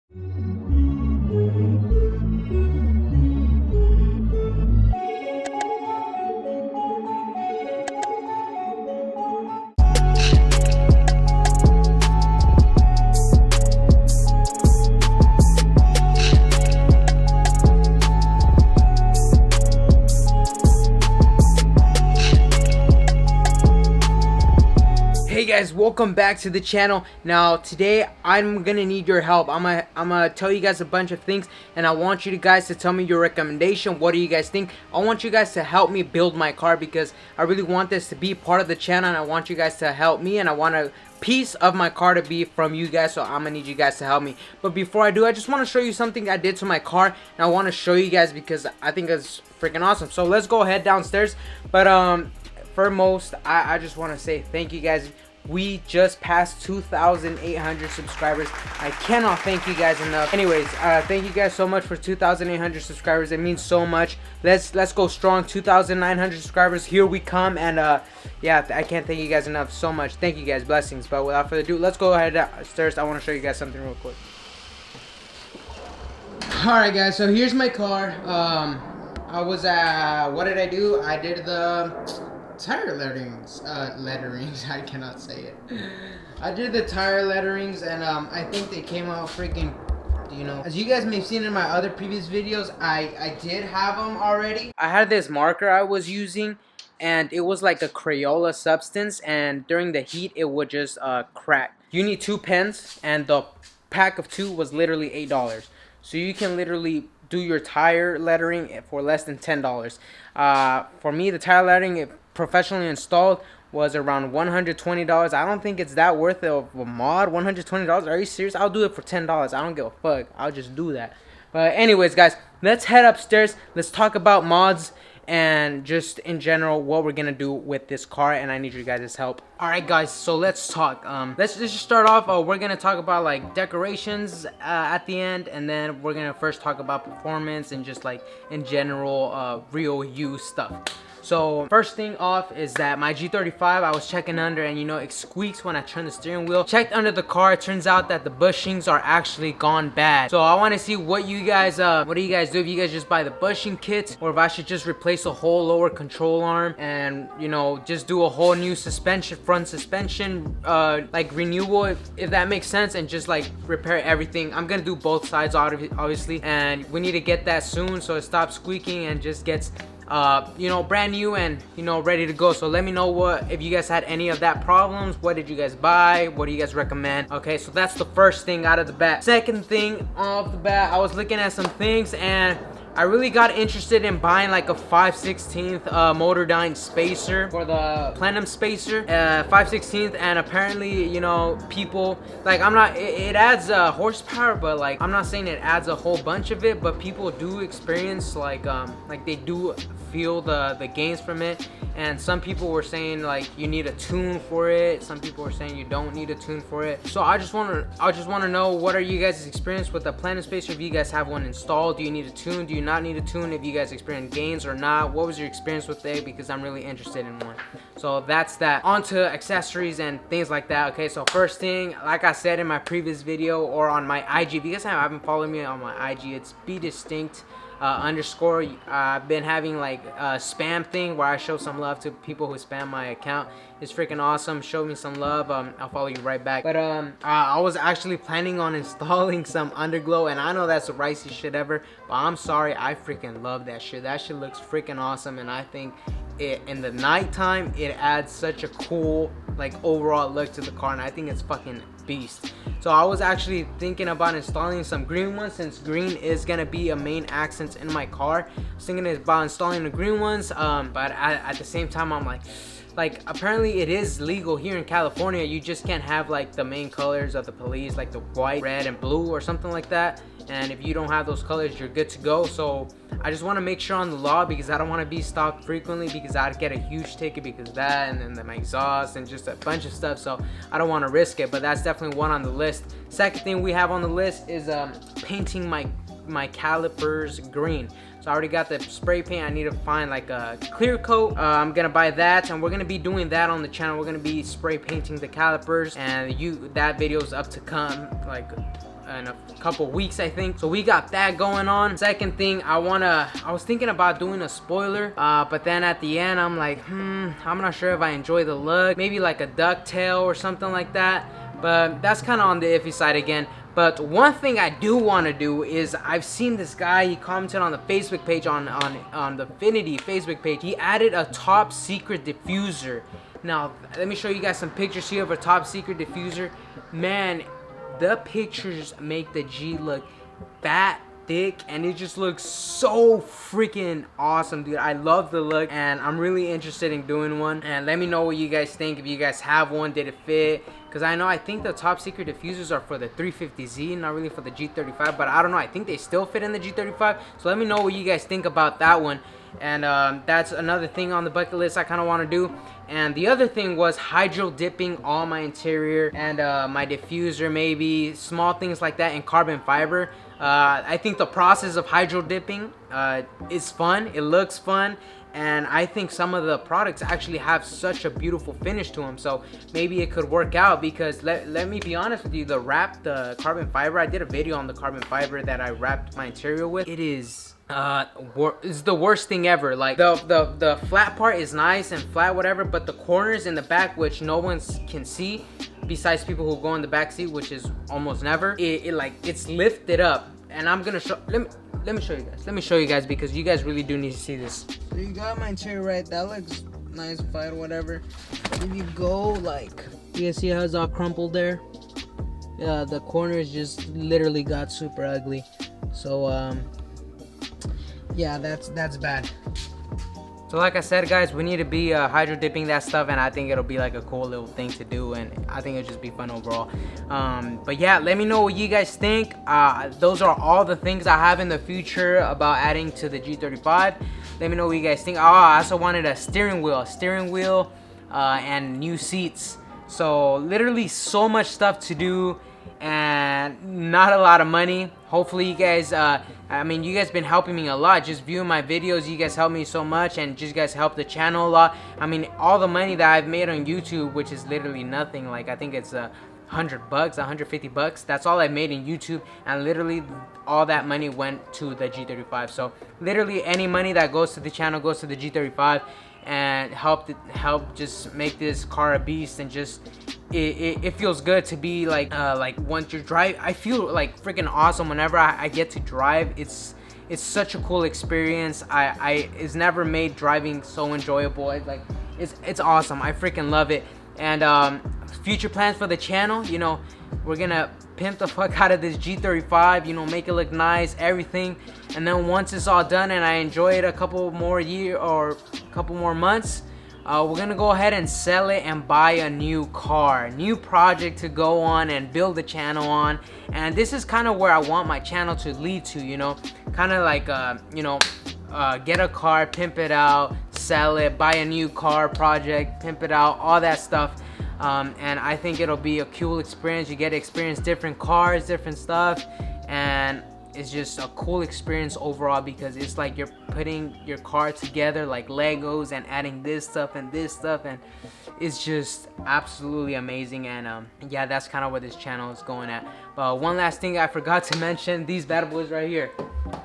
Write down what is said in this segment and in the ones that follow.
Hey guys, welcome back to the channel. Now today I'm gonna need your help. I'm gonna tell you guys a bunch of things, and I want you guys to tell me your recommendation. What do you guys think? I want you guys to help me build my car because I really want this to be part of the channel, and I want you guys to help me, and I want a piece of my car to be from you guys, so I'm gonna need you guys to help me. But before I do, I just want to show you something I did to my car, and I want to show you guys because I think it's freaking awesome. So let's go ahead downstairs. But foremost, I just want to say thank you guys. We just passed 2,800 subscribers. I cannot thank you guys enough. Anyways, thank you guys so much for 2,800 subscribers. It means so much. Let's go strong. 2,900 subscribers. Here we come. And yeah, I can't thank you guys enough so much. Thank you guys. Blessings. But without further ado, let's go ahead downstairs. I want to show you guys something real quick. Alright guys, so here's my car. I was what did I do? I did the tire letterings. I cannot say it. I did the tire letterings, and I think they came out freaking, you know, as you guys may have seen in my other previous videos, I did have them already. I had this marker I was using, and it was like a Crayola substance, and during the heat it would just crack. You need 2 pens, and the pack of 2 was literally $8. So you can literally do your tire lettering for less than $10. For me, the tire lettering professionally installed was around $120. I don't think it's that worth it of a mod. $120? Are you serious? I'll do it for $10. I don't give a fuck. I'll just do that. But anyways, guys, let's head upstairs. Let's talk about mods and just in general what we're gonna do with this car, and I need you guys' help. Alright guys, so let's talk. Let's just start off. We're gonna talk about like decorations at the end, and then we're gonna first talk about performance and just like in general real use stuff. So first thing off is that my G35, I was checking under, and you know it squeaks when I turn the steering wheel. Checked under the car, it turns out that the bushings are actually gone bad. So I want to see what you guys what do you guys do, if you guys just buy the bushing kit, or if I should just replace a whole lower control arm and, you know, just do a whole new suspension, front suspension like renewal, if that makes sense, and just like repair everything. I'm gonna do both sides obviously, and we need to get that soon so it stops squeaking and just gets you know, brand new and, you know, ready to go. So let me know what, if you guys had any of that problems. What did you guys buy? What do you guys recommend? Okay, so that's the first thing out of the bat. Second thing off the bat, I was looking at some things, and I really got interested in buying like a 5/16 Motordyne spacer for the plenum spacer, 5/16, and apparently, you know, people like, I'm not, it adds horsepower, but like I'm not saying it adds a whole bunch of it, but people do experience like they do feel the gains from it. And some people were saying like you need a tune for it, some people were saying you don't need a tune for it. So I just want to know, what are you guys' experience with the plenum spacer? If you guys have one installed, do you need a tune, do you not need a tune? If you guys experience gains or not, what was your experience with it? Because I'm really interested in one. So that's that. On to accessories and things like that. Okay, so first thing, like I said in my previous video or on my IG, if you guys haven't followed me on my IG, it's BeDistinct underscore. I've been having like a spam thing where I show some love to people who spam my account. It's freaking awesome. Show me some love. I'll follow you right back. But I was actually planning on installing some underglow, and I know that's the ricey shit ever, but I'm sorry, I freaking love that shit. That shit looks freaking awesome, and I think it in the nighttime it adds such a cool like overall look to the car, and I think it's fucking beast. So I was actually thinking about installing some green ones, since green is gonna be a main accent in my car. I was thinking about installing the green ones, but at the same time I'm like apparently it is legal here in California. You just can't have like the main colors of the police, like the white, red, and blue or something like that. And if you don't have those colors, you're good to go. So I just want to make sure on the law, because I don't want to be stopped frequently, because I'd get a huge ticket because of that, and then my exhaust and just a bunch of stuff. So I don't want to risk it, but that's definitely one on the list. Second thing we have on the list is painting my calipers green. So I already got the spray paint. I need to find like a clear coat. I'm gonna buy that, and we're gonna be doing that on the channel. We're gonna be spray painting the calipers, and that video is up to come like in a couple weeks, I think. So we got that going on. Second thing, I was thinking about doing a spoiler, but then at the end I'm like, I'm not sure if I enjoy the look. Maybe like a ducktail or something like that, but that's kind of on the iffy side again. But one thing I do want to do is, I've seen this guy, he commented on the Facebook page, on the Infinity Facebook page. He added a top secret diffuser. Now, let me show you guys some pictures here of a top secret diffuser. Man, the pictures make the G look fat, thick, and it just looks so freaking awesome, dude. I love the look, and I'm really interested in doing one. And let me know what you guys think. If you guys have one, did it fit? Because I think the top secret diffusers are for the 350Z, not really for the G35, but I don't know, I think they still fit in the G35. So let me know what you guys think about that one. And that's another thing on the bucket list I kind of want to do. And the other thing was hydro dipping all my interior and my diffuser, maybe small things like that in carbon fiber. I think the process of hydro dipping is fun. It looks fun. And I think some of the products actually have such a beautiful finish to them. So maybe it could work out, because let me be honest with you, the carbon fiber, I did a video on the carbon fiber that I wrapped my interior with. It is it's the worst thing ever. Like the flat part is nice and flat, whatever, but the corners in the back, which no one can see besides people who go in the back seat, which is almost never, it's lifted up. And I'm gonna show, let me show you guys. Let me show you guys, because you guys really do need to see this. So you got my interior right. That looks nice, flat, whatever. If you go, like, you guys see how it's all crumpled there? Yeah, the corners just literally got super ugly. So yeah, that's bad. So like I said, guys, we need to be hydro dipping that stuff, and I think it'll be like a cool little thing to do, and I think it'll just be fun overall. But yeah, let me know what you guys think. Those are all the things I have in the future about adding to the G35. Let me know what you guys think. I also wanted a steering wheel, and new seats. So literally so much stuff to do, and not a lot of money. Hopefully you guys, I mean, you guys been helping me a lot, just viewing my videos. You guys help me so much, and just guys help the channel a lot. I mean, all the money that I've made on YouTube, which is literally nothing, like I think it's $100, $150. That's all I made in YouTube, and literally all that money went to the G35. So literally any money that goes to the channel goes to the G35, and help just make this car a beast. And just it feels good to be like once you drive, I feel like freaking awesome whenever I get to drive. It's such a cool experience. It's never made driving so enjoyable. It's awesome. I freaking love it. And future plans for the channel, you know, we're gonna pimp the fuck out of this G35, you know, make it look nice, everything. And then once it's all done and I enjoy it a couple more years or a couple more months, we're gonna go ahead and sell it and buy a new car, new project to go on and build the channel on. And this is kind of where I want my channel to lead to, you know, kind of like you know, get a car, pimp it out, sell it, buy a new car project, pimp it out, all that stuff. And I think it'll be a cool experience. You get to experience different cars, different stuff, and it's just a cool experience overall, because it's like you're putting your car together like Legos and adding this stuff, and it's just absolutely amazing. And yeah, that's kind of where this channel is going at. But one last thing I forgot to mention, these bad boys right here,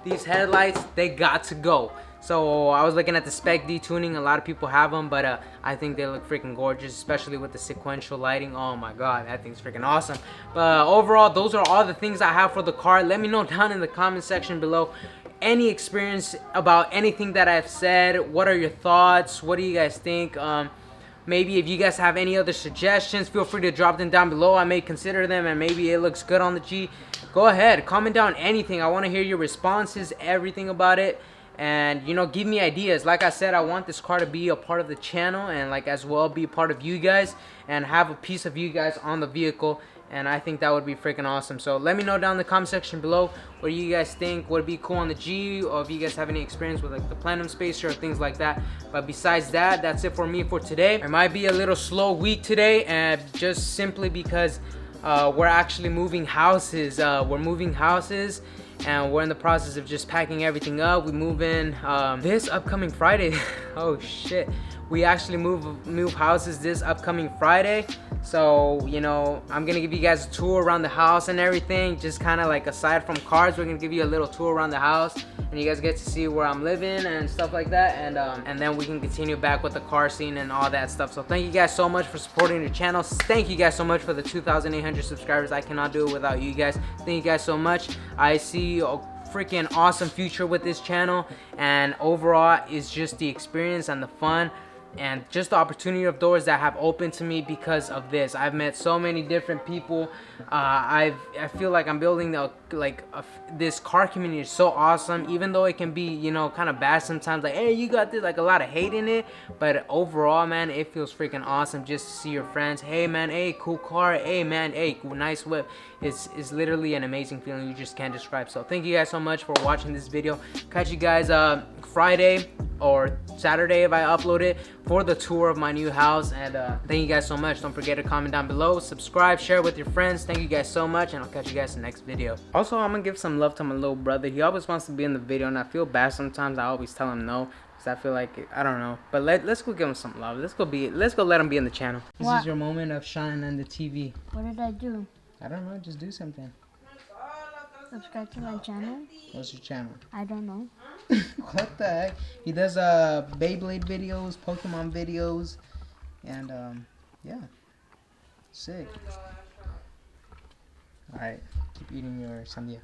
these headlights, they got to go. So I was looking at the Spec D tuning. A lot of people have them, but I think they look freaking gorgeous, especially with the sequential lighting. Oh my god, that thing's freaking awesome. But overall, those are all the things I have for the car. Let me know down in the comment section below any experience about anything that I've said. What are your thoughts? What do you guys think? Maybe if you guys have any other suggestions, feel free to drop them down below. I may consider them, and maybe it looks good on the G. Go ahead, comment down anything. I want to hear your responses, everything about it. And you know, give me ideas. Like I said, I want this car to be a part of the channel, and like as well be a part of you guys, and have a piece of you guys on the vehicle. And I think that would be freaking awesome. So let me know down in the comment section below what do you guys think would be cool on the G, or if you guys have any experience with like the Platinum Spacer or things like that. But besides that, that's it for me for today. It might be a little slow week today, and just simply because we're actually moving houses. We're moving houses, and we're in the process of just packing everything up. We move in this upcoming Friday. Oh shit, we actually move houses this upcoming Friday. So, you know, I'm gonna give you guys a tour around the house and everything. Just kind of like aside from cars, we're gonna give you a little tour around the house, and you guys get to see where I'm living and stuff like that. And then we can continue back with the car scene and all that stuff. So thank you guys so much for supporting the channel. Thank you guys so much for the 2,800 subscribers. I cannot do it without you guys. Thank you guys so much. I see a freaking awesome future with this channel, and overall it's just the experience and the fun and just the opportunity of doors that have opened to me because of this. I've met so many different people. I feel like I'm building this car community is so awesome, even though it can be, you know, kind of bad sometimes, like, hey, you got this, like a lot of hate in it, but overall, man, it feels freaking awesome just to see your friends. Hey man, hey, cool car. Hey man, hey, nice whip. It's literally an amazing feeling you just can't describe. So thank you guys so much for watching this video. Catch you guys Friday or Saturday if I upload it for the tour of my new house. And thank you guys so much. Don't forget to comment down below, subscribe, share with your friends. Thank you guys so much, and I'll catch you guys in the next video. Also, I'm gonna give some love to my little brother. He always wants to be in the video, and I feel bad sometimes. I always tell him no, because I feel like I don't know. But let's go give him some love. Let's go let him be in the channel. This is your moment of shine on the TV. What did I do? I don't know, just do something. Subscribe to my channel? What's your channel? I don't know. What the heck? He does Beyblade videos, Pokemon videos, and yeah. Sick. Alright, keep eating your sandia.